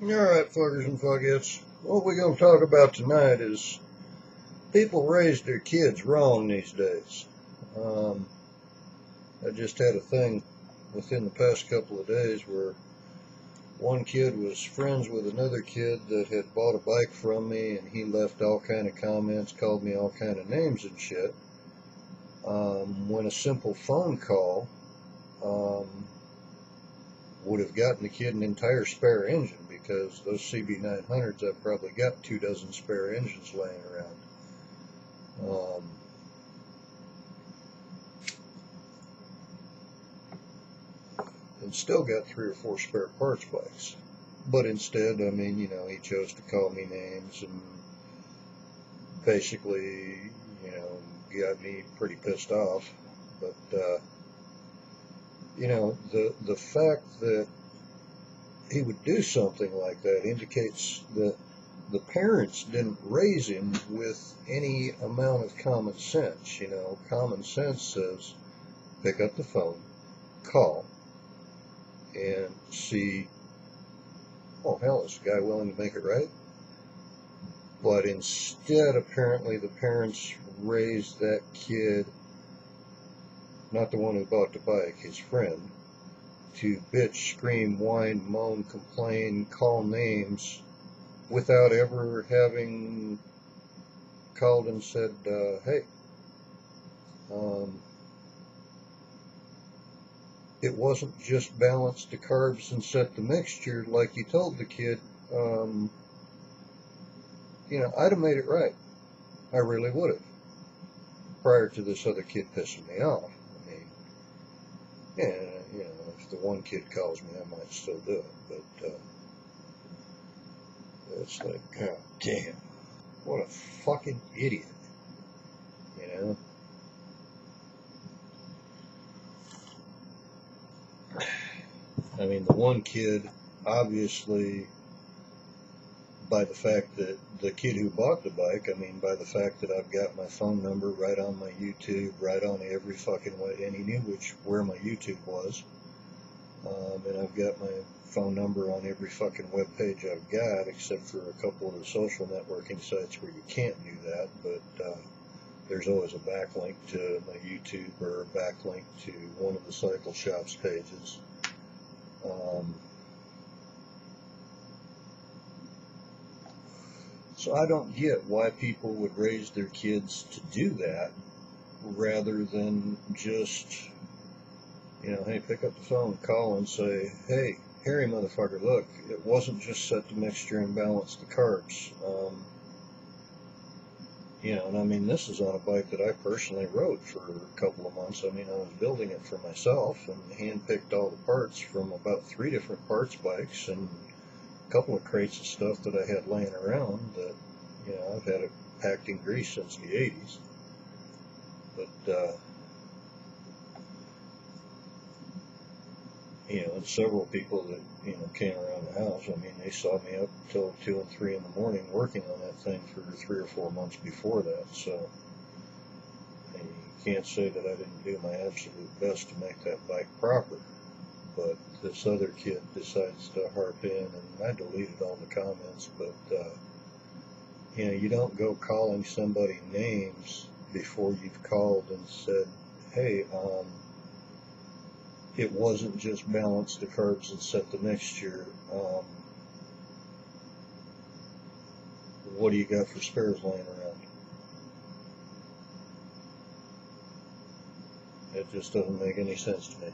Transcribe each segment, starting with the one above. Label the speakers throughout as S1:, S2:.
S1: Alright, fuckers and fuckettes. What we're going to talk about tonight is people raise their kids wrong these days. I just had a thing within the past couple of days where one kid was friends with another kid that had bought a bike from me, and he left all kind of comments, called me all kind of names and shit. When a simple phone call would have gotten the kid an entire spare engine, because those CB900s, I've probably got 2 dozen spare engines laying around. And still got 3 or 4 spare parts bikes. But instead, I mean, he chose to call me names and basically, got me pretty pissed off. But, the fact that he would do something like that indicates that the parents didn't raise him with any amount of common sense. Common sense says, pick up the phone, call, and see, oh hell, is the guy willing to make it right? But instead, apparently, the parents raised that kid, not the one who bought the bike, his friend, to bitch, scream, whine, moan, complain, call names, without ever having called and said, hey, it wasn't just balance the carbs and set the mixture like you told the kid. I'd have made it right. I really would have. Prior to this other kid pissing me off. I mean, yeah, if the one kid calls me, I might still do it. But it's like, god damn, what a fucking idiot. I mean, the one kid, obviously, by the fact that the kid who bought the bike, by the fact that I've got my phone number right on my YouTube, right on every fucking way, and he knew where my YouTube was, and I've got my phone number on every fucking web page I've got, except for a couple of the social networking sites where you can't do that, but there's always a backlink to my YouTube or a backlink to one of the cycle shops pages. So I don't get why people would raise their kids to do that rather than just, hey, pick up the phone, call and say, hey, Harry motherfucker, look, it wasn't just set the mixture and balance the carbs. And this is on a bike that I personally rode for a couple of months. I was building it for myself and hand-picked all the parts from about 3 different parts bikes and a couple of crates of stuff that I had laying around that, I've had it packed in grease since the 80s. But, and several people that, came around the house, they saw me up until 2 and 3 in the morning working on that thing for 3 or 4 months before that, so you can't say that I didn't do my absolute best to make that bike proper. But this other kid decides to harp in, and I deleted all the comments, but, you don't go calling somebody names before you've called and said, hey, it wasn't just balance the carbs and set the mixture. What do you got for spares laying around? It just doesn't make any sense to me.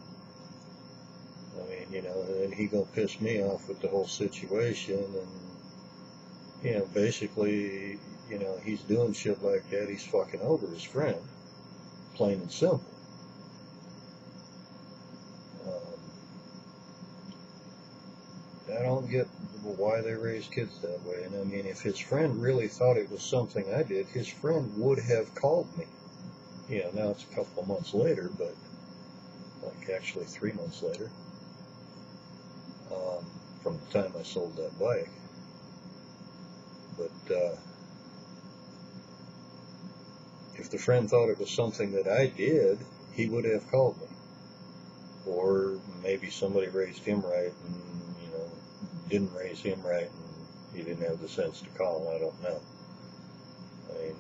S1: And he gonna piss me off with the whole situation, and, basically, he's doing shit like that. He's fucking over his friend, plain and simple. I don't get why they raise kids that way. And if his friend really thought it was something I did, his friend would have called me. Now it's a couple of months later, but like actually 3 months later, from the time I sold that bike. But if the friend thought it was something that I did, he would have called me. Or maybe somebody raised him right and, didn't raise him right and he didn't have the sense to call, I don't know. I mean,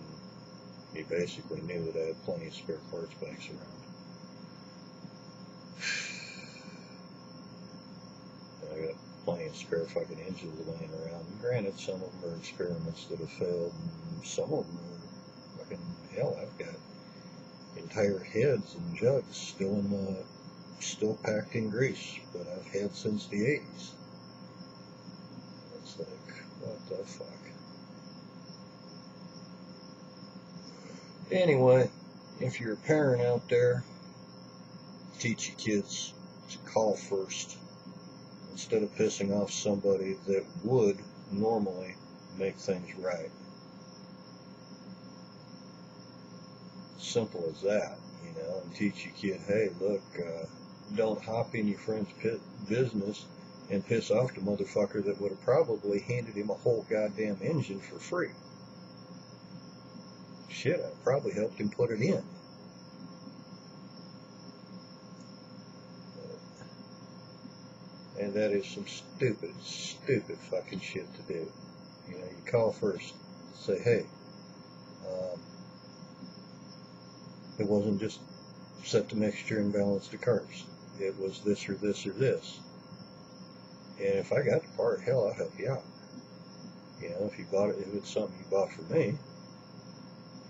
S1: he basically knew that I had plenty of spare parts bikes around. I got plenty of spare fucking engines laying around. And granted, some of them are experiments that have failed, and some of them are fucking hell. I've got entire heads and jugs still packed in grease that I've had since the 80s. It's like, what the fuck? Anyway, if you're a parent out there, teach your kids to call first instead of pissing off somebody that would normally make things right. Simple as that, you know, and teach your kid, hey, look, don't hop in your friend's business and piss off the motherfucker that would have probably handed him a whole goddamn engine for free. Shit, I probably helped him put it in. And that is some stupid, stupid fucking shit to do. You know, you call first, say, hey, it wasn't just set the mixture and balance the carbs. It was this or this or this. And if I got the part, hell, I'll help you out. You know, if it's something you bought for me,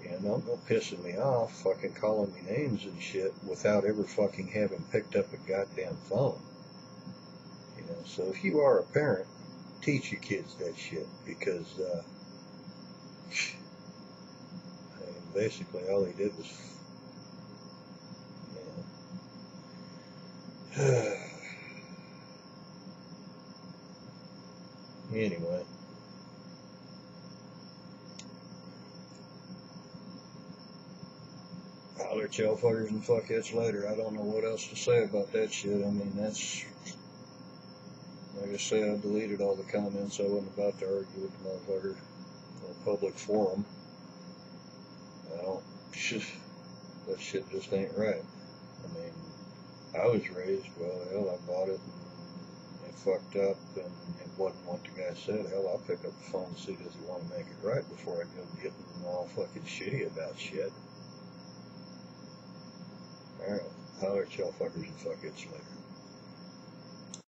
S1: and don't go pissing me off, fucking calling me names and shit without ever fucking having picked up a goddamn phone. You know, so if you are a parent, teach your kids that shit, because I mean, basically all he did was, you know. Anyway. Holler at y'all fuckers and fuckheads later. I don't know what else to say about that shit. I mean, that's, like I say, I deleted all the comments. I wasn't about to argue with the motherfucker in a public forum. I don't, that shit just ain't right. I mean, I was raised, well, hell, I bought it and it fucked up and it wasn't what the guy said. Hell, I'll pick up the phone and see does he want to make it right before I go getting all fucking shitty about shit. Alright, holler at y'all fuckers and fuckheads later.